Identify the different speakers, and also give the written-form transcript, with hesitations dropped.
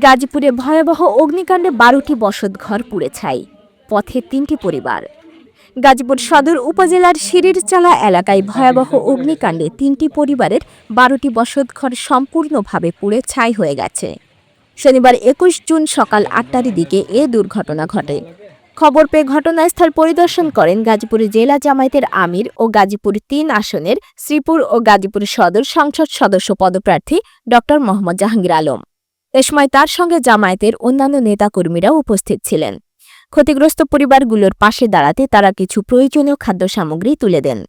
Speaker 1: গাজীপুরে ভয়াবহ অগ্নিকাণ্ডে 12টি বসতঘর পুড়ে ছাই, পথে 3টি পরিবার। গাজীপুর সদর উপজেলার সিঁড়িরচালা এলাকায় ভয়াবহ অগ্নিকাণ্ডে 3টি পরিবারের 12টি বসতঘর সম্পূর্ণভাবে পুড়ে ছাই হয়ে গেছে। শনিবার 21 জুন সকাল 8টার দিকে এ দুর্ঘটনা ঘটে। খবর পেয়ে ঘটনাস্থল পরিদর্শন করেন গাজীপুর জেলা জামায়াতের আমির ও গাজীপুর 3 আসনের শ্রীপুর ও গাজীপুর সদর সংসদ সদস্য পদপ্রার্থী ড মোহাম্মদ জাহাঙ্গীর আলম। এ সময় তার সঙ্গে জামায়াতের অন্যান্য নেতাকর্মীরাও উপস্থিত ছিলেন। ক্ষতিগ্রস্ত পরিবারগুলোর পাশে দাঁড়াতে তারা কিছু প্রয়োজনীয় খাদ্য সামগ্রী তুলে দেন।